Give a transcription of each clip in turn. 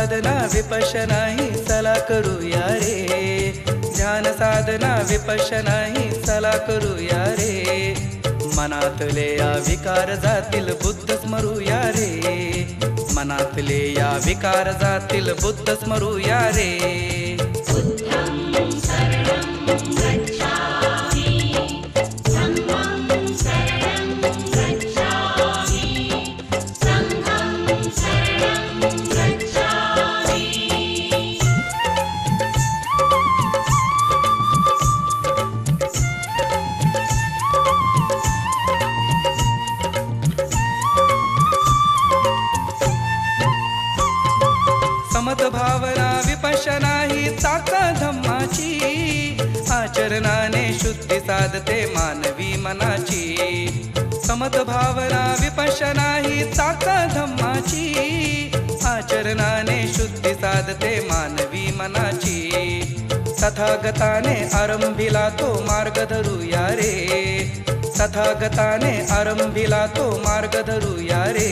साधना विपश्यना ही चला करूया रे, ध्यान साधना विपश्यना ही चला करूया रे, मनातले या विकार जातील बुद्ध स्मरूया रे, मनातले या विकार जातील बुद्ध स्मरूया रे. समद्भावना विपश्यना ही ताका धम्माची, आचरणाने शुद्धी साधते मानवी मनाची. समद्भावना विपश्यना ही ताका धम्माची, आचरणाने शुद्धी साधते मानवी मनाची. तथागताने आरंभिला तो मार्ग धरूया रे, तथागताने आरंभिला तो मार्ग धरूया रे,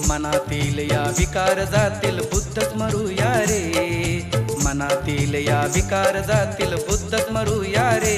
मनातील या विकार जातील बुद्ध स्मरूया रे, मनातील या विकार जातील बुद्ध स्मरूया रे.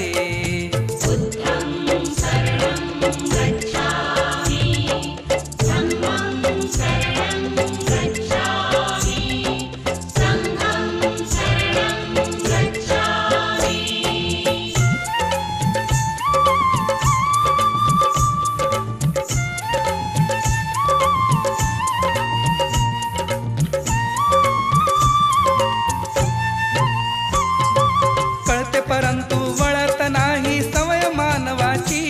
परंतु वळत नाही सवय मानवाची,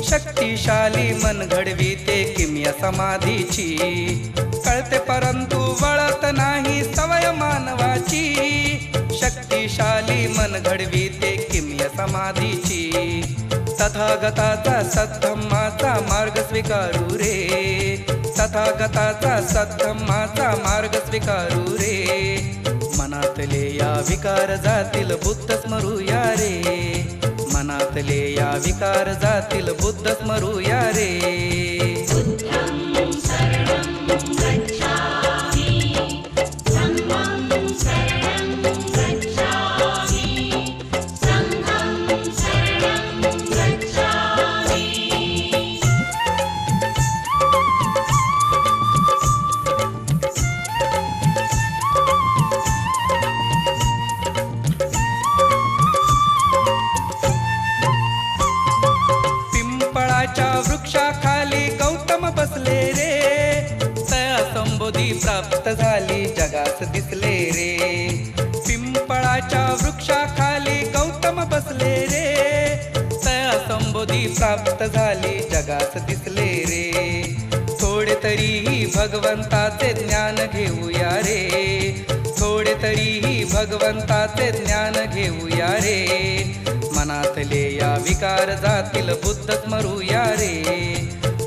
शक्तिशाली मन घडविते किमया समाधीची. कळते परंतु वळत नाही सवय मानवाची, शक्तिशाली मन घडविते किमया समाधीची. तथागताचा सद्धम्माचा मार्ग स्वीकारू रे, तथागताचा सद्धम्माचा मार्ग स्वीकारू रे, मनातले या विकार जातील बुद्ध स्मरूया रे, मनातले या विकार जातील बुद्ध स्मरूया रे. वृक्षाखाली गौतम बसले रे, तया संबोधी प्राप्त झाली जगास दिसले रे. पिंपळाच्या वृक्षाखाली गौतम बसले रे, तया संबोधी प्राप्त झाली जगास दिसले रे. थोडे तरीही भगवंताचे ज्ञान घेऊया रे, थोडे तरीही भगवंताचे ज्ञान घेऊया रे, मनातले या विकार जातील बुद्ध स्मरूया रे,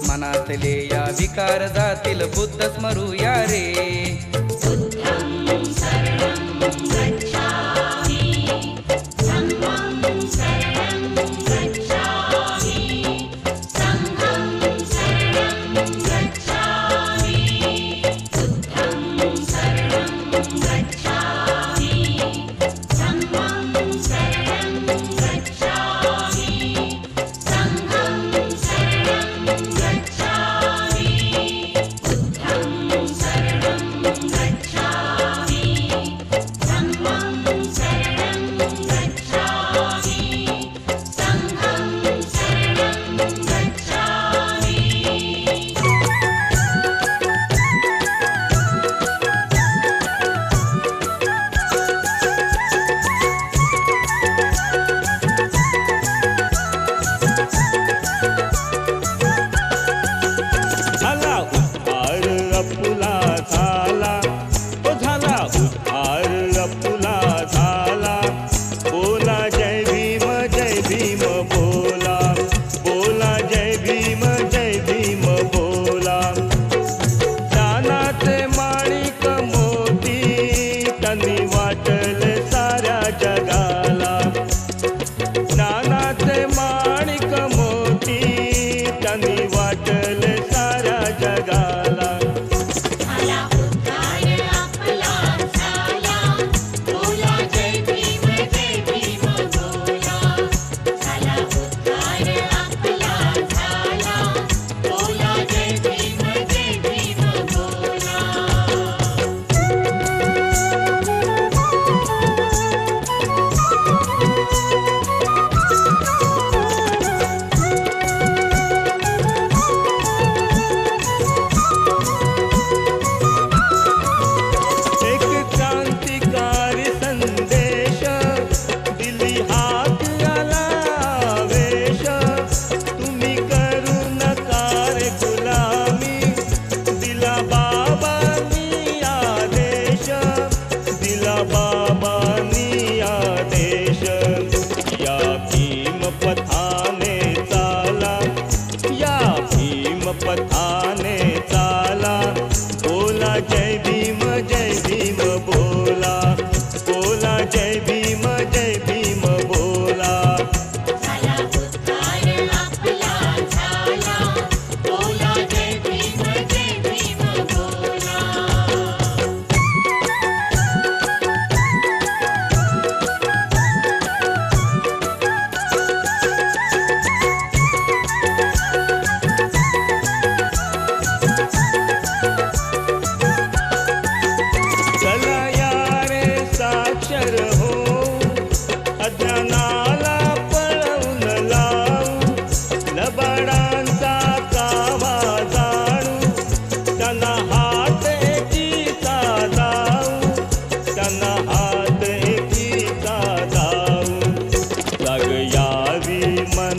मनातले या विकार जातील बुद्ध स्मरूया रे. गच्छामि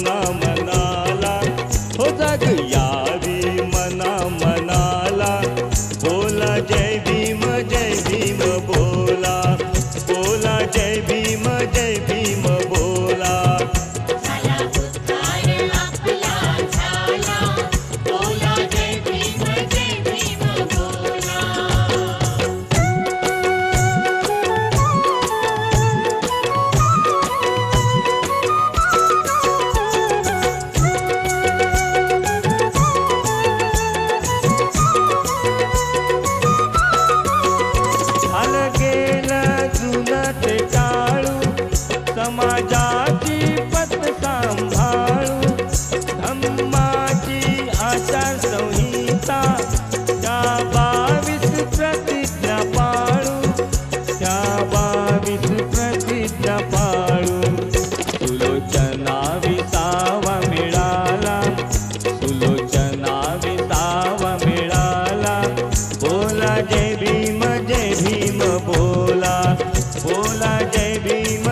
मना मनाला, हो जाग यावी मना मनाला. बोला जय भीम बोला, बोला जय भीम बोला. झाला उद्धार आपला झाला, बोला जय भीम बोला. आलं गेलं जुनं ते टाळू, समाजाची पत सांभाळू. धम्माची आचार संहिता, त्या 22 प्रतिज्ञा पाळू, त्या 22 प्रतिज्ञा पाळू. सुलोचना विसावा मिळाला, सुलोचना विसावा मिळाला. बोला जय भीम बोला, बोला जय भीम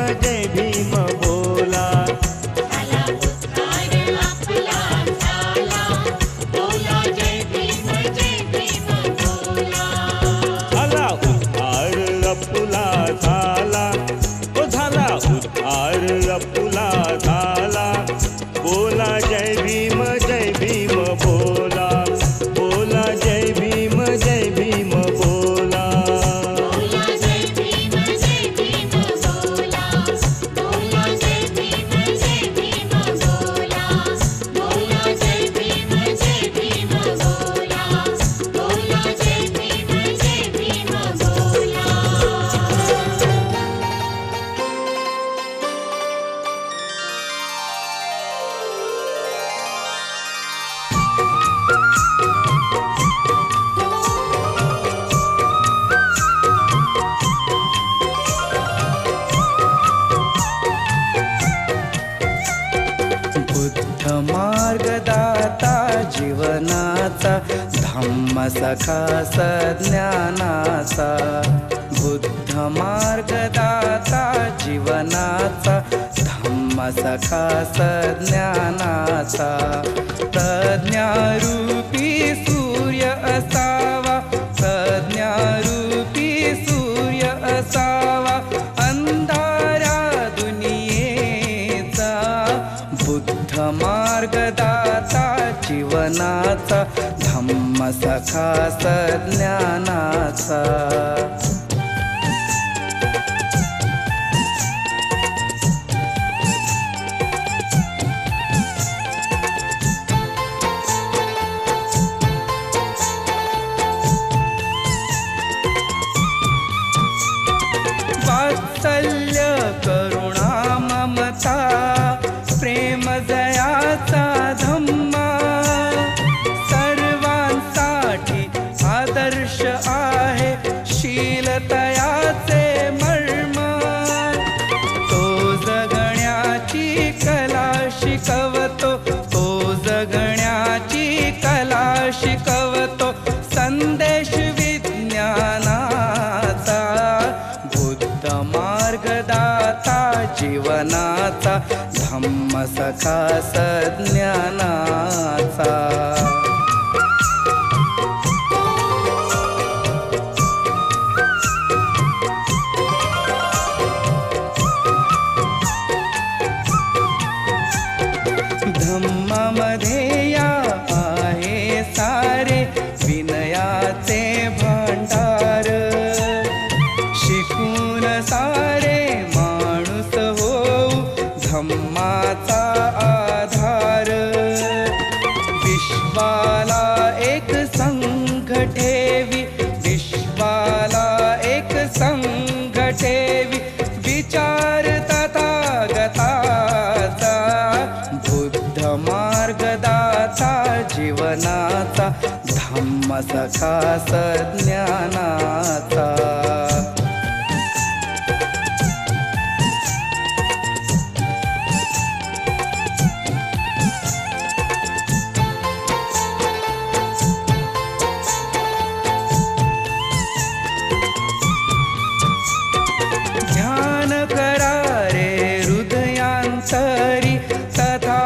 बोला. झाला उद्धार आपला झाला, बोला जय भीम बोला. झाला उद्धार अपुला झाला, ओ झाला उद्धार अपुला झाला. बोला जय भीम बोला, बोला जय भीम बोला. बोला जय भीम बोला, बोला जय भीम बोला. बोला जय भीम बोला, बोला जय भीम बोला. बुद्ध मार्गदाता जीवनाचा, धम्म सखा सज्ञानाचा. बुद्ध मार्गदाता जीवनाचा, धम्म सखा सज्ञानाचा. प्रज्ञारूपी सूर्य असावा, प्रज्ञारूपी सूर्य असावा. अंधारा दुनियेचा बुद्ध मार्गदाता जीवनाचा, धम्म सखा सज्ञानाचा. वात्सल्य करुणा ममता, प्रेम दयाचा धम्मा. सर्वांसाठी आदर्श आहे, शीलतयाचे मर्म. तो जगण्याची कला शिकवतो, तो जगण्याची कला शिकवतो. संदेश विज्ञानाचा, बुद्ध मार्गदाता जीवनाचा, धम्म सखा सज्ञानाचा. धम्मामध्ये या आहे सारे विनयाचे भांडार. शिकून सारे माणूस होऊ, धम्माचा आधार. विश्वाला एक संघ ठेवी, विश्वाला एक संघ ठेवी. विचार तथागताचा, बुद्ध मार्गदाता जीवनाचा, धम्म सखा सज्ञानाचा. ध्यान करा रे हृदयांतरी, तथा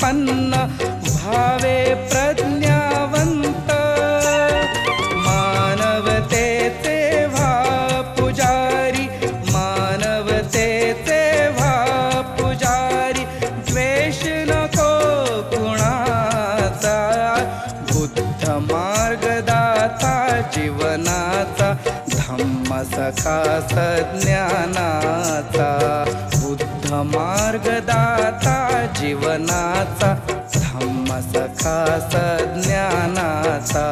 उत्पन्न भावे प्रज्ञावंत मानवतेचे व्हा पुजारी मानवतेचे व्हा पुजारी द्वेष नको कुणाचा बुद्ध मार्गदाता जीवनाचा धम्म सखा सज्ञानाचा बुद्ध मार्गदाता जीवनाचा धम्म सखा सज्ञानाचा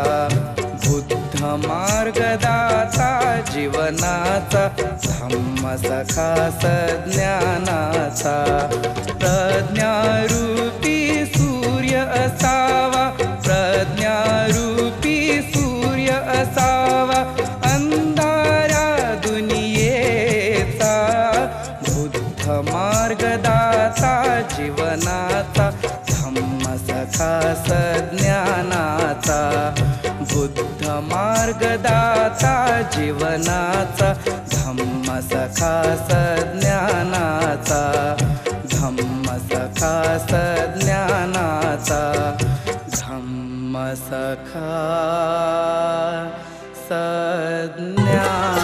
बुद्ध मार्गदाता जीवनाचा धम्म सखा सज्ञानाचा प्रज्ञारूपी सूर्य असावा प्रज्ञारूपी सूर्य असावा अंधारा दुनियेचा बुद्ध मार्गदाता जीवनाचा धम्म सखा सज्ञानाचा बुद्ध मार्गदाता जीवनाचा धम्म सखा सज्ञानाचा धम्म सखा सज्ञानाचा धम्म सखा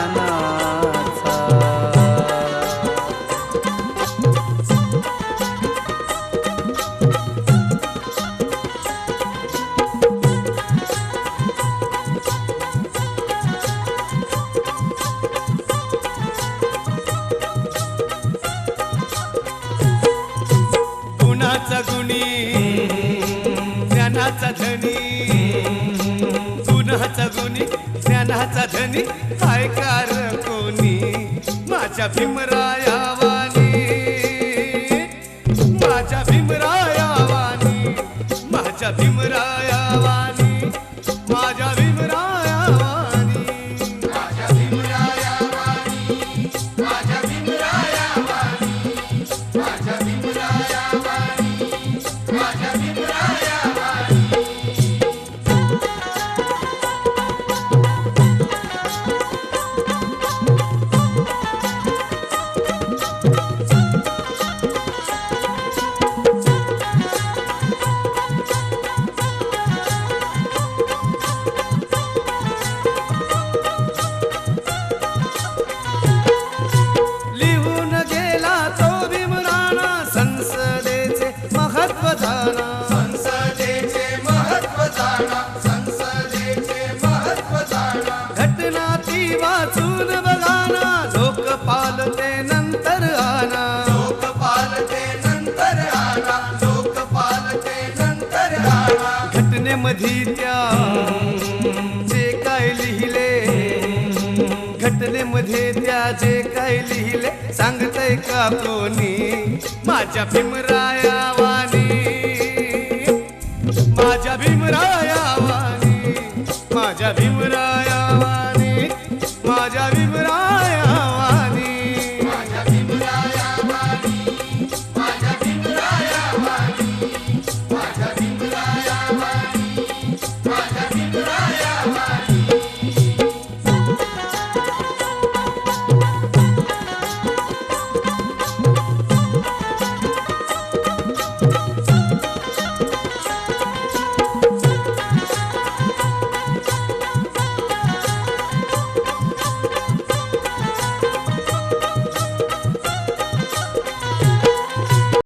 सज्ञानाचा गुणाचा गुणी ज्ञानाचा धनी गुणाचा गुणी ज्ञानाचा धनी काय कार कोणी माझ्या भीमराया वाणी माझ्या भीमराया वाणी माझ्या भीमराया वाणी माझ्या भीमराया वाणी माझ्या भीमराया वाणी माझ्या भीमराया वाणी माझ्या भीमराया वाणी माझ्या भीमराया वाणी लिहून गेला तो भीमराणा संसदेचे महत्व जाणा संसदेचे महत्व जाणा संसदेचे महत्व जाणा घटना ती वाचून बघाना लोकपाल ते नंतर आना लोकपाल ते नंतर आला लोकपाल ते नंतर आला घटनेमध्ये त्या जे काय लिहिले घटनेमध्ये त्या जे काय लिहिले सांगतय का कोणी माझ्या भीमराया वाणी माझ्या भीमराया वाणी माझ्या भीमराया